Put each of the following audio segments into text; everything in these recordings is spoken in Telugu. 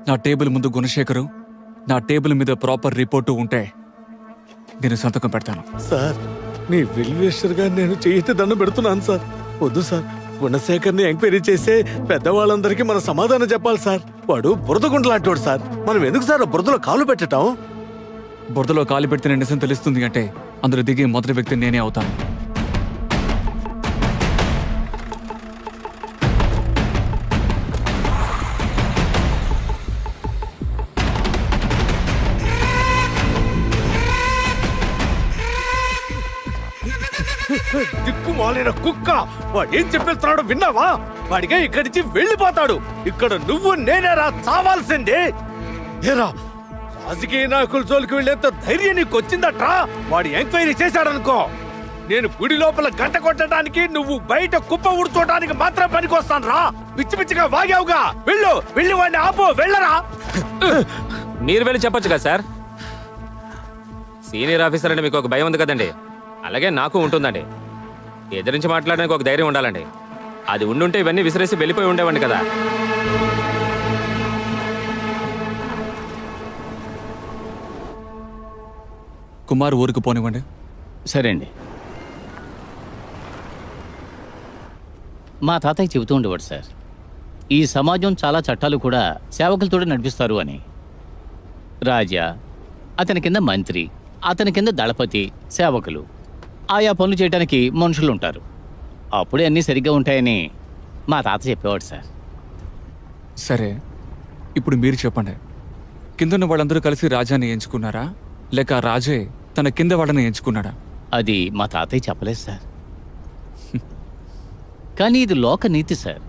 నా టేబుల్ ముందు గుణశేఖరు, నా టేబుల్ మీద ప్రాపర్ రిపోర్టు ఉంటే నేను సంతకం పెడతాను. సార్, మీ వెల్విషర్గా నేను చేయితే దండం పెడుతున్నాను సార్. వద్దు సార్, గుణశేఖర్ని ఎంక్వైరీ చేసే పెద్దవాళ్ళందరికీ మన సమాధానం చెప్పాలి సార్. వాడు బురద గుండలాంటోడు సార్. మనం ఎందుకు సార్ బురదలో కాలు పెట్టటం? బురదలో కాలు పెడితే నిజం తెలుస్తుంది అంటే అందులో దిగే మొదటి వ్యక్తి నేనే అవుతాను. దిక్కుమాలిన కుక్క, వాడేం చెప్పేస్తున్నాడో విన్నావా? వాడిగా ఇక్కడి నుంచి వెళ్ళిపోతాడు. ఇక్కడ నువ్వు నేనేరా చావాల్సిందే. ఏరా, రాజకీయ నాయకుల జోలికి వెళ్ళేంత ధైర్యం నీకు వచ్చిందట్రా? వాడు ఎంక్వైరీ చేశాడనుకో, నేను గుడి లోపల గంట కొట్టడానికి, నువ్వు బయట కుప్ప ఉడుచోటానికి మాత్రం పనికొస్తాను రా. పిచ్చి పిచ్చిగా వాగావుగా. వెళ్ళి వాడిని ఆపు. వెళ్ళరా. మీరు వెళ్ళి చెప్పొచ్చు కదా సార్. సీనియర్ ఆఫీసర్ అంటే మీకు ఒక భయం ఉంది కదండి, అలాగే నాకు ఉంటుందండి. ఎదిరించి మాట్లాడడానికి ఒక ధైర్యం ఉండాలండి. అది ఉండుంటే ఇవన్నీ విసిరేసి వెళ్ళిపోయి ఉండేవాడిని కదా. కుమార్ ఊరికి పోనివ్వండి. సరే అండి. మా తాతయ్య చెబుతూ ఉండేవాడు సార్, ఈ సమాజం చాలా చట్టాలు కూడా సేవకులతోనే నడిపిస్తారు అని. రాజా, అతని కింద మంత్రి, అతని కింద దళపతి, సేవకులు, ఆయా పనులు చేయడానికి మనుషులు ఉంటారు. అప్పుడే అన్నీ సరిగ్గా ఉంటాయని మా తాత చెప్పేవాడు సార్. సరే, ఇప్పుడు మీరు చెప్పండి. కిందన్న వాళ్ళందరూ కలిసి రాజాని ఎంచుకున్నారా, లేక రాజే తన కింద వాళ్ళని ఎంచుకున్నాడా? అది మా తాతయ్య చెప్పలేదు సార్. కానీ ఇది లోక నీతి సార్.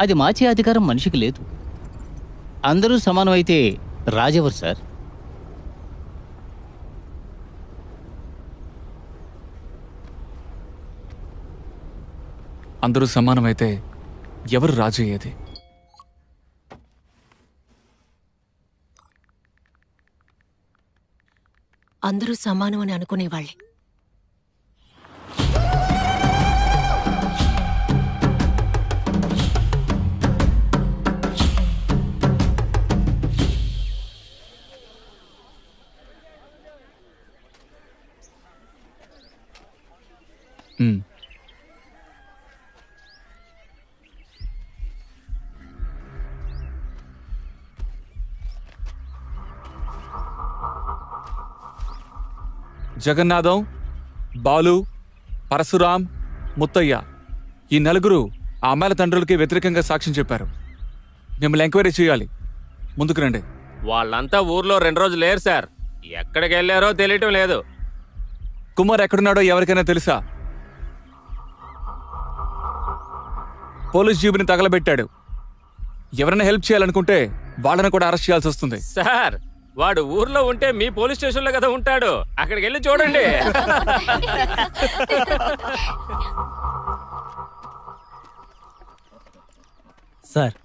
అది మార్చే అధికారం మనిషికి లేదు. అందరూ సమానం అయితే రాజెవరు సార్? అందరూ సమానమైతే ఎవరు రాజు అయ్యేది? అందరూ సమానం అని అనుకునేవాళ్ళే. జగన్నాథం, బాలు, పరశురాం, ముత్తయ్య, ఈ నలుగురు ఆ అమ్మాయిల తండ్రులకి వ్యతిరేకంగా సాక్ష్యం చెప్పారు. మిమ్మల్ని ఎంక్వైరీ చేయాలి. ముందుకు రండి. వాళ్ళంతా ఊర్లో 2 రోజులు లేరు సార్. ఎక్కడికి వెళ్ళారో తెలియటం లేదు. కుమార్ ఎక్కడున్నాడో ఎవరికైనా తెలుసా? పోలీస్ జీబుని తగలబెట్టాడు. ఎవరైనా హెల్ప్ చేయాలనుకుంటే వాళ్ళని కూడా అరెస్ట్ చేయాల్సి వస్తుంది. సార్, వాడు ఊర్లో ఉంటే మీ పోలీస్ స్టేషన్ లో కదా ఉంటాడు. అక్కడికి వెళ్ళి చూడండి. సార్,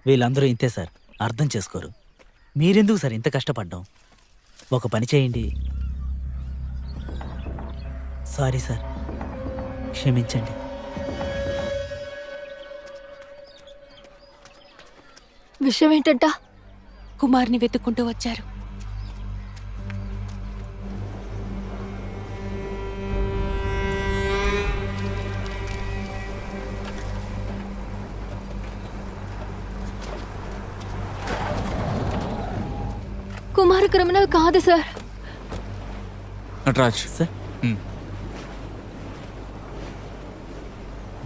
వీళ్ళందరూ ఇంతే సార్. అర్థం చేసుకోరు. మీరెందుకు సార్ ఇంత కష్టపడ్డాం? ఒక పని చేయండి. సారీ సార్, క్షమించండి. విషయం ఏంటంట? కుమార్ని వెతుక్కుంటూ వచ్చారు. కుమార్ క్రిమినల్ కాదు సార్. నటరాజ్ సార్,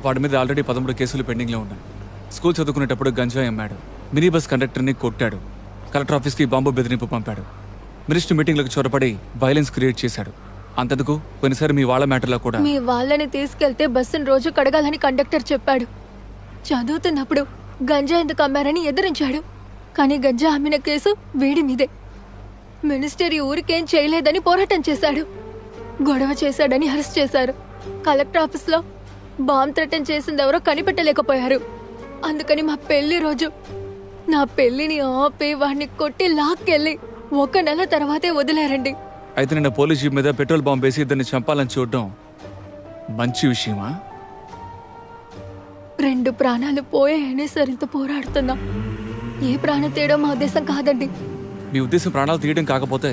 వాడి మీద ఆల్రెడీ 13 కేసులు పెండింగ్లో ఉన్నాయి. స్కూల్ చదువుకునేటప్పుడు గంజాయి అమ్మాడు, మినీ బస్ కండక్టర్ని కొట్టాడు, కలెక్టర్ ఆఫీస్కి బాంబు బెదిరింపు పంపాడు, మినిస్టర్ మీటింగ్లకు చొరపడి వైలెన్స్ క్రియేట్ చేశాడు. అంతెందుకు, కొన్నిసారి మీ వాళ్ళ మ్యాటర్లో కూడా. మీ వాళ్ళని తీసుకెళ్తే బస్సును రోజు కడగాలని కండక్టర్ చెప్పాడు. చదువుతున్నప్పుడు గంజా ఎందుకు అమ్మారని ఎదిరించాడు. కానీ గంజా అమ్మిన కేసు వీడి మీదే. మినిస్టర్ ఈ ఊరికేం చేయలేదని పోరాటం చేశాడు. గొడవ చేశాడని అరెస్ట్ చేశారు. కలెక్టర్ ఆఫీస్లో బాంబ్ థ్రెటన్ చేసింది ఎవరో కనిపెట్టలేకపోయారు. అందుకని మా పెళ్లి రోజు నా పెళ్లిని ఆపి వాడిని కొట్టి లాక్కెళ్ళి 1 నెల తర్వాతే వదిలేరండి. అయితే నిన్న పోలీస్ జీప్ మీద పెట్రోల్ బాంబు వేసి ఇద్దరిని చంపాలని చూడడం మంచి విషయమా? 2 ప్రాణాలు పోయాయనే సరిత పోరాడుతున్నాం. ఏ ప్రాణం తేయడం మా ఉద్దేశం కాదండి. మీ ఉద్దేశం ప్రాణాలు తీయడం కాకపోతే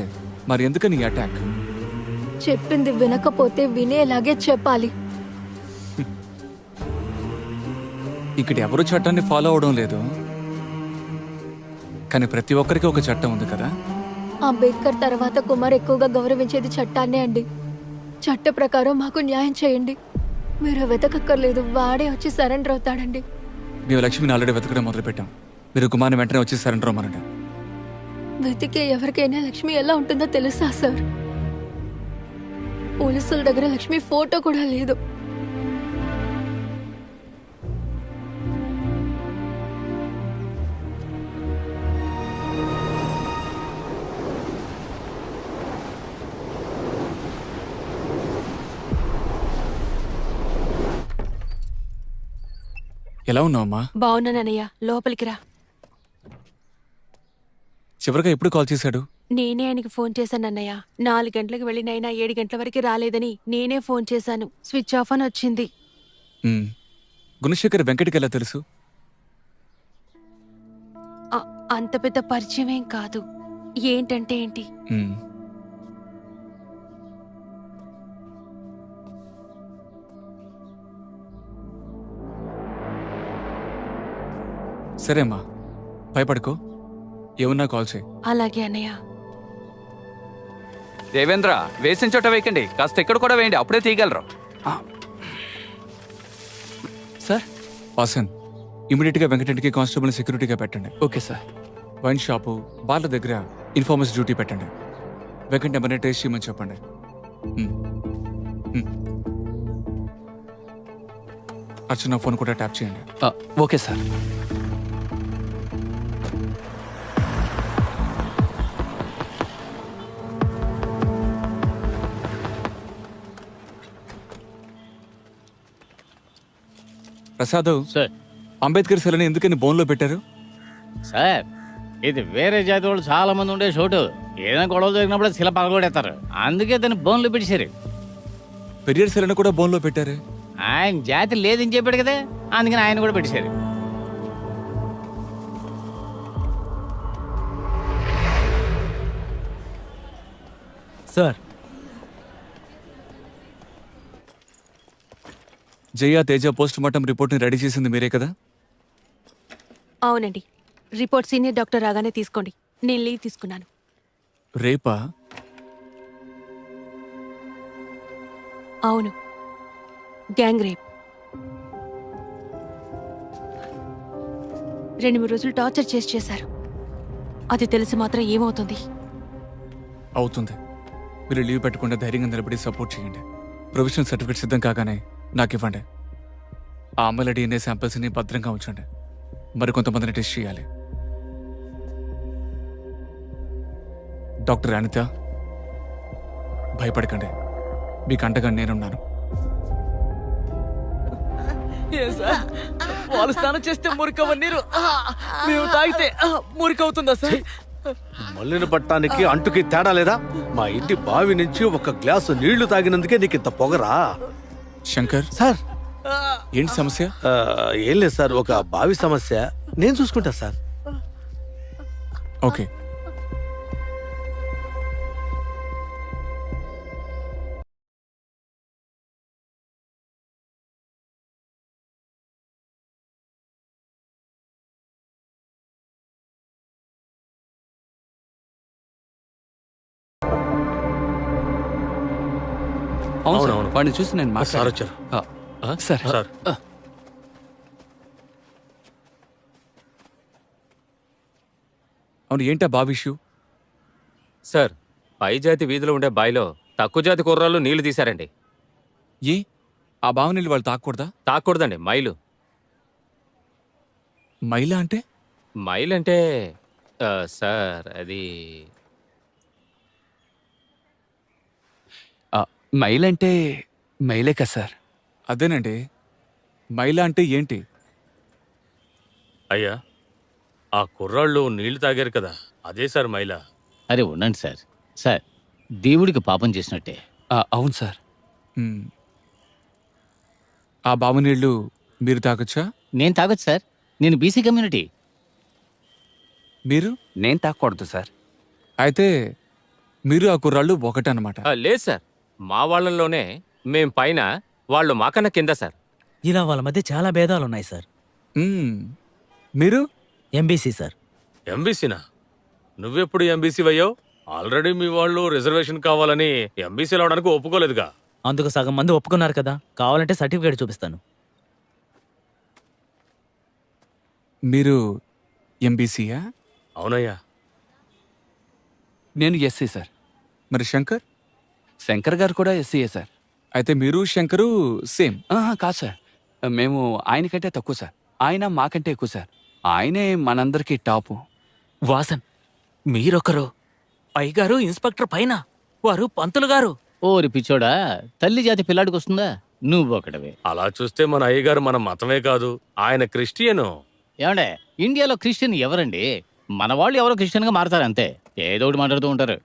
మరి ఎందుకని ఈ అటాక్? చెప్పింది వినకపోతే వినేలాగే చెప్పాలి. ఇక్కడ ఎవరు చట్టాన్ని ఫాలో అవడం లేదు, కానీ ప్రతి ఒక్కరికి ఒక చట్టం ఉంది కదా. అంబేద్కర్ తర్వాత కుమార్ ఎక్కువగా గౌరవించేది చట్టాన్నే అండి. చట్ట ప్రకారం మాకు న్యాయం చేయండి. మీరు వెతకక్కర్లేదు, వాడే వచ్చి సరెండర్ అవుతాడండి. మేము లక్ష్మిని ఆల్రెడీ వెతకడం మొదలుపెట్టాం. మీరు కుమార్ని వెంటనే వచ్చి సరెండర్ అవ్వమనండి. వెతికే ఎవరికైనా లక్ష్మి ఎలా ఉంటుందో తెలుసా సార్? పోలీసుల దగ్గర లక్ష్మి ఫోటో కూడా లేదు. ఎలా ఉన్నావమ్మా? బాగున్నానన్నయ్య, లోపలికి రా. చివరిగా ఎప్పుడు కాల్ చేశాడు? నేనే ఆయనకి ఫోన్ చేశానన్నయ్య. 4 గంటలకు వెళ్ళినైనా 7 గంటల వరకు రాలేదని నేనే ఫోన్ చేశాను. స్విచ్ ఆఫ్ అని వచ్చింది. గుణశేఖర్ వెంకటకి ఎలా తెలుసు? అంత పెద్ద పరిచయం ఏం కాదు. ఏంటంటే ఏంటి? సరే అమ్మా, భయపడుకో. ఏమన్నా కాల్ చేయి. అలాగే అన్నయ్య. దేవేంద్ర, వేసిన చోట వేయకండి, కాస్త ఇక్కడ కూడా వేయండి, అప్పుడే తీయగలరు. సార్. వాసన్, ఇమీడియట్గా వెంకటరెడ్డికి కానిస్టేబుల్ సెక్యూరిటీగా పెట్టండి. Okay sir. వైన్ షాపు, బార్ల దగ్గర ఇన్ఫార్మర్స్ డ్యూటీ పెట్టండి. వెంకట నెంబర్ని టేస్ట్ చేయమని చెప్పండి. అర్చన ఫోన్ కూడా ట్యాప్ చేయండి. Okay sir. Prasad sir. Ambedkar సెలని ఎందుకని బోన్లో పెట్టారు? సార్, ఇది వేరే జాతి వాళ్ళు చాలా మంది ఉండే చోటు. ఏదైనా గొడవ జరిగినప్పుడు శిల పగలగొడేస్తారు. అందుకే దాన్ని బోన్లో పెట్టేశారు. పెరియర్ సెలని కూడా బోన్లో పెట్టారు. ఆయన జాతి లేదని చెప్పాడు కదా, అందుకని ఆయన కూడా పెట్టేశారు. సార్, జయ తేజ పోస్ట్ మార్టం రిపోర్ట్ని రెడీ చేసింది మీరే కదా? అవునండి. రిపోర్ట్ సీనియర్ డాక్టర్ రాగానే తీసుకోండి. నేను లీవ్ తీసుకున్నాను. రేపా? అవును, గ్యాంగ్ రేప్. 2-3 రోజులు టార్చర్ చేశారు. అది తెలిసి మాత్రం ఏమవుతుంది? అవుతుంది. మీరు లీవ్ పెట్టకుండా ధైర్యంగా నిలబడి సపోర్ట్ చేయండి. ప్రొవిజనల్ సర్టిఫికేట్ సిద్ధం కాగానే నాకు ఇవ్వండి. ఆ అమ్మాయిల DNA శాంపిల్స్ని భద్రంగా ఉంచండి. మరికొంతమందిని టెస్ట్ చేయాలి. డాక్టర్ అనిత, భయపడకండి. మీకు అండగా నేనున్నాను. వాళ్ళు స్నానం చేస్తే మురికవ నీరు మేము తాగితే మురికవుతుందా సార్? మల్లిన పట్టానికి అంటుకి తేడా లేదా? మా ఇంటి బావి నుంచి ఒక గ్లాసు నీళ్లు తాగినందుకే నీకు ఇంత పొగరా? శంకర్ సార్, ఏంటి సమస్య? ఏం లేదు సార్, ఒక బావి సమస్య. నేను చూసుకుంటా సార్. ఓకే. అవునవును, వాడిని చూసి నేను సార్ వచ్చారు. సార్. సార్, అవును, ఏంటా బావి ఇష్యూ? సార్, పై జాతి వీధిలో ఉండే బాయిలో తక్కువ జాతి కుర్రాళ్ళు నీళ్లు తీశారండి. ఏ ఆ బావి నీళ్ళు వాళ్ళు తాకూడదా? తాకూడదండి, మైలు. మైలా అంటే? మైల్ అంటే సార్, అది మైల్ అంటే మైలే కదా సార్? అదేనండి. మైలా అంటే ఏంటి? అయ్యా, ఆ కుర్రాళ్ళు నీళ్లు తాగారు కదా, అదే సార్ మైలా. అరే ఉండండి సార్. సార్, దేవుడికి పాపం చేసినట్టే. అవును సార్. ఆ బావి నీళ్ళు మీరు తాగొచ్చా? నేను తాగొచ్చు సార్. నేను బీసీ కమ్యూనిటీ. మీరు? నేను తాగకూడదు సార్. అయితే మీరు ఆ కుర్రాళ్ళు ఒకటన్నమాట. లేదు సార్, మా వాళ్ళల్లోనే మేం పైన, వాళ్ళు మాకన్నా కింద సార్. ఇలా వాళ్ళ మధ్య చాలా భేదాలున్నాయి సార్. మీరు? MBC sir. ఎంబీసీనా? నువ్వెప్పుడు ఎంబీసీ అయ్యావు? ఆల్రెడీ మీ వాళ్ళు రిజర్వేషన్ కావాలని ఎంబీసీ అవడానికి ఒప్పుకోలేదుగా. అందుకు సగం మంది ఒప్పుకున్నారు కదా, కావాలంటే సర్టిఫికేట్ చూపిస్తాను. మీరు ఎంబీసీయా? అవునయ్యా. నేను ఎస్సీ సార్. మరి శంకర్? శంకర్ గారు కూడా ఎస్సీయే సార్. అయితే మీరు శంకరు సేమ్? కాదు సార్, మేము ఆయనకంటే తక్కువ సార్. ఆయన మాకంటే ఎక్కువ సార్. ఆయనే మనందరికీ టాపు. వాసన్, మీరొకరు, పైగారు ఇన్స్పెక్టర్ పైన, వారు పంతులు గారు. ఓరి పిచ్చోడా, తల్లి జాతి పిల్లాడికి వస్తుందా? నువ్వు ఒకటవే. అలా చూస్తే మన అయ్యగారు మన మతమే కాదు, ఆయన క్రిస్టియను. ఏమండే, ఇండియాలో క్రిస్టియన్ ఎవరండి? మన వాళ్ళు ఎవరో క్రిస్టియన్గా మారతారు అంతే. ఏదో ఒకటి మాట్లాడుతూ ఉంటారు.